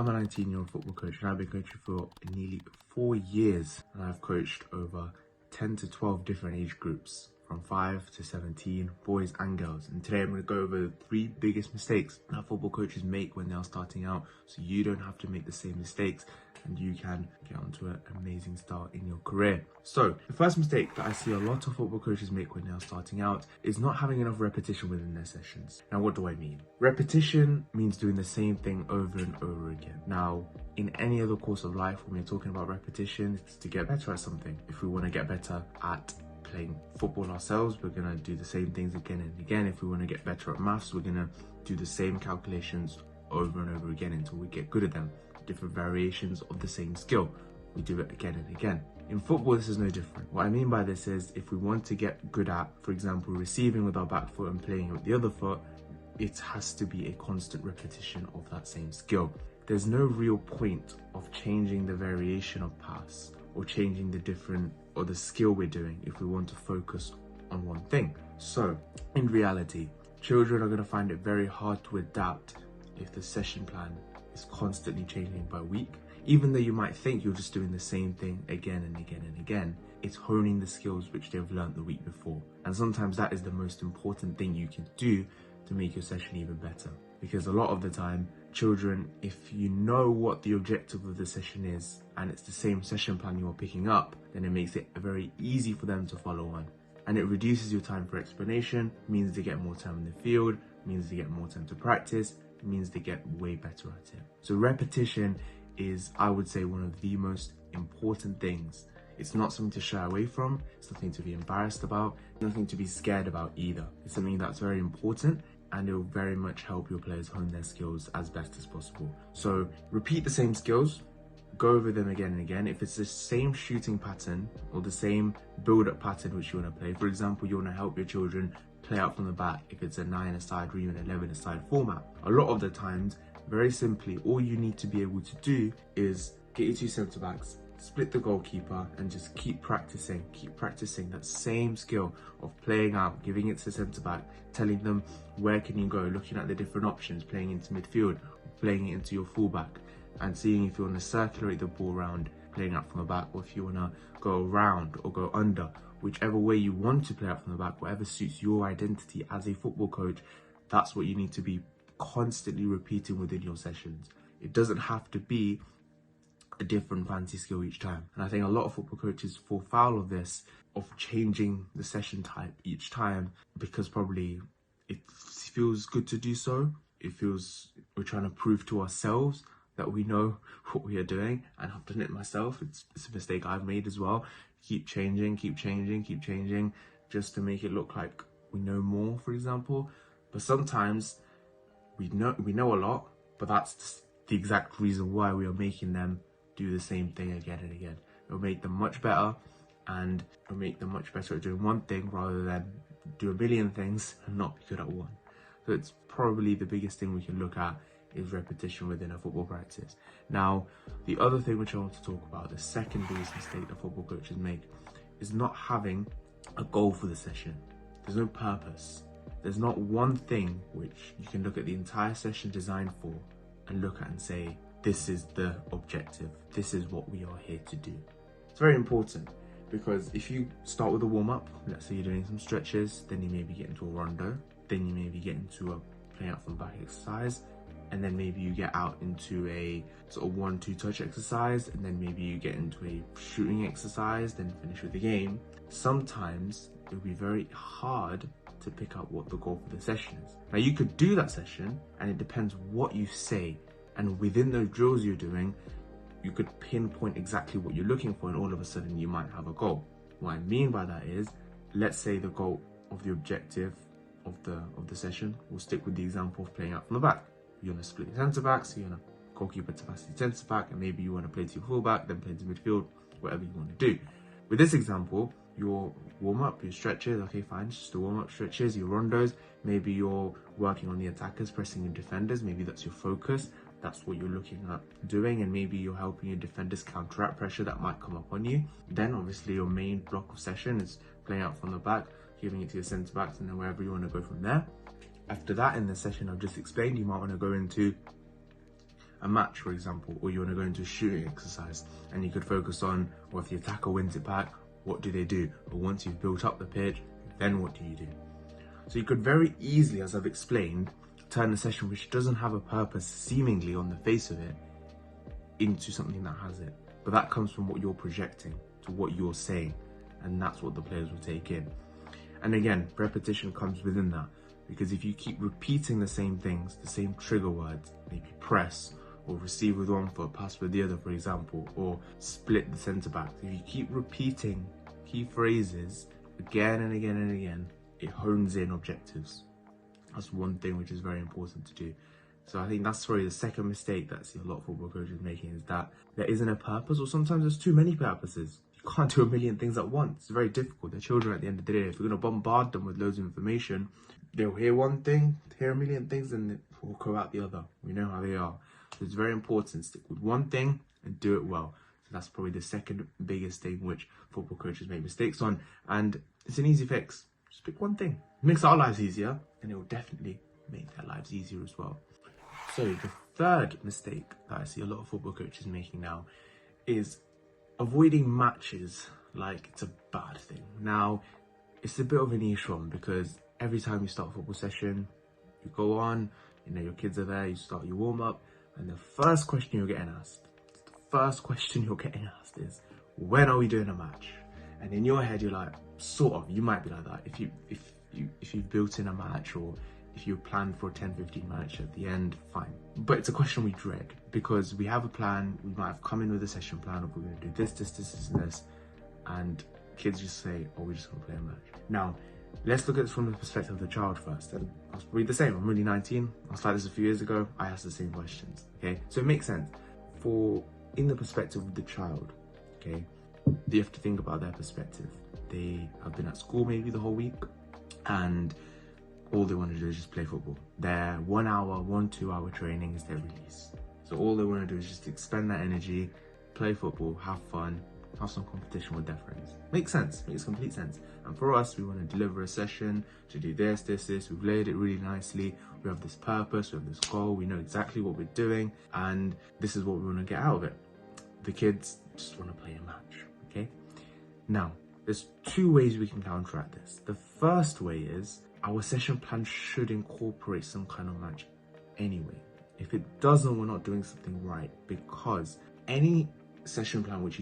I'm a 19-year-old football coach and I've been coaching for nearly 4 years, and I've coached over 10 to 12 different age groups from 5 to 17, boys and girls. And today I'm going to go over the 3 biggest mistakes that football coaches make when they're starting out, so you don't have to make the same mistakes and you can get onto an amazing start in your career. So the first mistake that I see a lot of football coaches make when they're starting out is not having enough repetition within their sessions. Now, what do I mean? Repetition means doing the same thing over and over again. Now, in any other course of life, when we're talking about repetition, it's to get better at something. If we want to get better at playing football ourselves, we're going to do the same things again and again. If we want to get better at maths, we're going to do the same calculations over and over again until we get good at them. Different variations of the same skill, we do it again and again. In football, this is no different. What I mean by this is, if we want to get good at, for example, receiving with our back foot and playing with the other foot, it has to be a constant repetition of that same skill. There's no real point of changing the variation of pass or changing the different or the skill we're doing if we want to focus on one thing. So in reality, children are going to find it very hard to adapt if the session plan is constantly changing by week. Even though you might think you're just doing the same thing again and again and again, it's honing the skills which they've learned the week before. And sometimes that is the most important thing you can do to make your session even better. Because a lot of the time, children, if you know what the objective of the session is and it's the same session plan you're picking up, then it makes it very easy for them to follow on. And it reduces your time for explanation, means they get more time in the field, means they get more time to practice, means they get way better at it. So repetition is, I would say, one of the most important things. It's not something to shy away from, it's nothing to be embarrassed about, nothing to be scared about either. It's something that's very important, and it will very much help your players hone their skills as best as possible. So repeat the same skills, go over them again and again. If it's the same shooting pattern or the same build-up pattern which you want to play, for example, you want to help your children play out from the back if it's a 9-a-side or even 11-a-side format. A lot of the times, very simply, all you need to be able to do is get your 2 centre backs, split the goalkeeper, and just keep practicing that same skill of playing out, giving it to the centre back, telling them where can you go, looking at the different options, playing into midfield, playing it into your fullback, and seeing if you want to circulate the ball around, playing out from the back, or if you want to go around or go under. Whichever way you want to play out from the back, whatever suits your identity as a football coach, that's what you need to be constantly repeating within your sessions. It doesn't have to be a different fancy skill each time. And I think a lot of football coaches fall foul of this, of changing the session type each time, because probably it feels good to do so. It feels we're trying to prove to ourselves that we know what we are doing, and I've done it myself. It's a mistake I've made as well. Keep changing, just to make it look like we know more, for example. But sometimes we know a lot, but that's the exact reason why we are making them do the same thing again and again. It'll make them much better, and it'll make them much better at doing one thing rather than do a million things and not be good at one. So it's probably the biggest thing we can look at is repetition within a football practice. Now, the other thing which I want to talk about, the second biggest mistake that football coaches make, is not having a goal for the session. There's no purpose. There's not one thing which you can look at the entire session designed for and look at and say, this is the objective. This is what we are here to do. It's very important, because if you start with a warm-up, let's say you're doing some stretches, then you maybe get into a rondo, then you maybe get into a play out from the back exercise, and then maybe you get out into a sort of 1-2 touch exercise, and then maybe you get into a shooting exercise, then finish with the game. Sometimes it will be very hard to pick out what the goal for the session is. Now, you could do that session, and it depends what you say, and within those drills you're doing, you could pinpoint exactly what you're looking for, and all of a sudden you might have a goal. What I mean by that is, let's say the goal of the objective of the session, we'll stick with the example of playing out from the back. You want to split the centre backs, you want to goalkeeper to pass the centre back, and maybe you want to play to your fullback, then play to midfield, whatever you want to do. With this example, your warm-up, your stretches, okay fine, just the warm-up stretches, your rondos, maybe you're working on the attackers, pressing your defenders, maybe that's your focus, that's what you're looking at doing, and maybe you're helping your defenders counteract pressure that might come up on you. Then obviously your main block of session is playing out from the back, giving it to your centre backs, and then wherever you want to go from there. After that, in the session I've just explained, you might want to go into a match, for example, or you want to go into a shooting exercise, and you could focus on, well, if the attacker wins it back, what do they do? But once you've built up the pitch, then what do you do? So you could very easily, as I've explained, turn a session which doesn't have a purpose seemingly on the face of it into something that has it. But that comes from what you're projecting to what you're saying, and that's what the players will take in. And again, repetition comes within that, because if you keep repeating the same things, the same trigger words, maybe press, or receive with one foot, pass with the other, for example, or split the centre back. If you keep repeating key phrases again and again and again, it hones in objectives. That's one thing which is very important to do. So I think that's probably the second mistake that I see a lot of football coaches making, is that there isn't a purpose, or sometimes there's too many purposes. You can't do a million things at once. It's very difficult. They're children at the end of the day. If you're going to bombard them with loads of information, they'll hear one thing, hear a million things, and it will go out the other. We know how they are. So it's very important to stick with one thing and do it well. So that's probably the second biggest thing which football coaches make mistakes on. And it's an easy fix. Just pick one thing. It makes our lives easier, and it will definitely make their lives easier as well. So the third mistake that I see a lot of football coaches making now is avoiding matches like it's a bad thing. Now, it's a bit of a niche one, because every time you start a football session, you go on, you know, your kids are there, you start your warm-up, and the first question you're getting asked is, when are we doing a match? And in your head, you're like, sort of, you might be like that. If you've built in a match, or if you planned for a 10-15 match at the end, fine. But it's a question we dread, because we have a plan. We might have come in with a session plan of, we're going to do this, and this. And kids just say, oh, we're just going to play a match. Now, let's look at it from the perspective of the child first. And I was probably the same. I'm only 19. I was like this a few years ago. I asked the same questions, okay? So it makes sense. In the perspective of the child, okay, you have to think about their perspective. They have been at school maybe the whole week, and all they want to do is just play football. Their 1 hour, 2 hour training is their release. So all they want to do is just expend that energy, play football, have fun, have some competition with their friends. Makes sense, makes complete sense. And for us, we want to deliver a session to do this. We've laid it really nicely. We have this purpose, we have this goal, we know exactly what we're doing, and this is what we want to get out of it. The kids just want to play a match, okay? Now, there's two ways we can counteract this. The first way is, our session plan should incorporate some kind of match anyway. If it doesn't, we're not doing something right, because any session plan which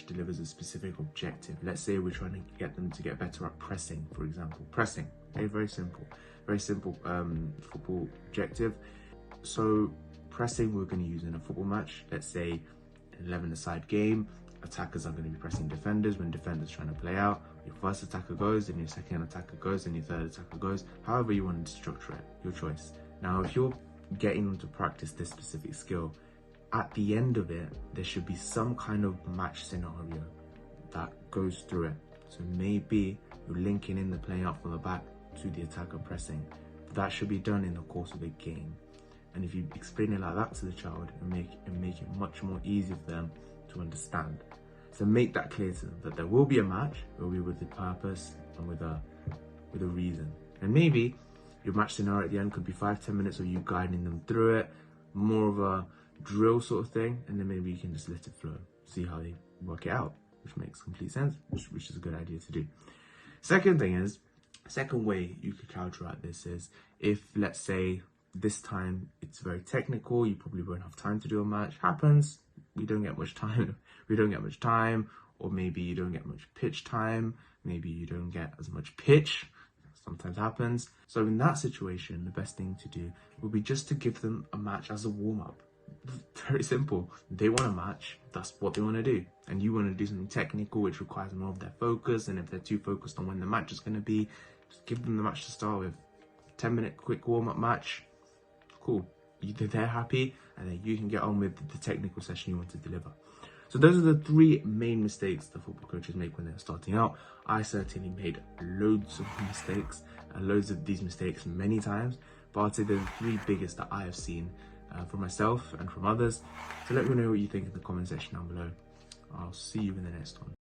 delivers a specific objective. Let's say we're trying to get them to get better at pressing, for example. Pressing, okay, very simple football objective. So pressing, we're going to use in a football match. Let's say an 11-a-side game. Attackers are going to be pressing defenders when defenders trying to play out. Your first attacker goes, then your second attacker goes, then your third attacker goes. However you want to structure it, your choice. Now, if you're getting them to practice this specific skill, at the end of it, there should be some kind of match scenario that goes through it. So maybe you're linking in the playing out from the back to the attacker pressing. That should be done in the course of a game. And if you explain it like that to the child, and make it much more easy for them to understand. So make that clear to them, that there will be a match, it will be with a purpose and with a reason. And maybe your match scenario at the end could be 5-10 minutes of you guiding them through it, more of a drill sort of thing, and then maybe you can just let it flow, see how they work it out, which makes complete sense, which is a good idea to do. Second way you could counteract this is, if let's say this time it's very technical, you probably won't have time to do a match. Happens, we don't get much time, or maybe you don't get much pitch time, maybe you don't get as much pitch, sometimes happens. So in that situation, the best thing to do would be just to give them a match as a warm-up. Very simple. They want a match, that's what they want to do, and you want to do something technical which requires more of their focus. And if they're too focused on when the match is going to be, just give them the match to start with. 10-minute quick warm-up match, cool, they're happy, and then you can get on with the technical session you want to deliver. So those are the three main mistakes that football coaches make when they're starting out. I certainly made loads of mistakes, loads of these mistakes many times, but I'd say they're the three biggest that I have seen from myself and from others. So let me know what you think in the comment section down below. I'll see you in the next one.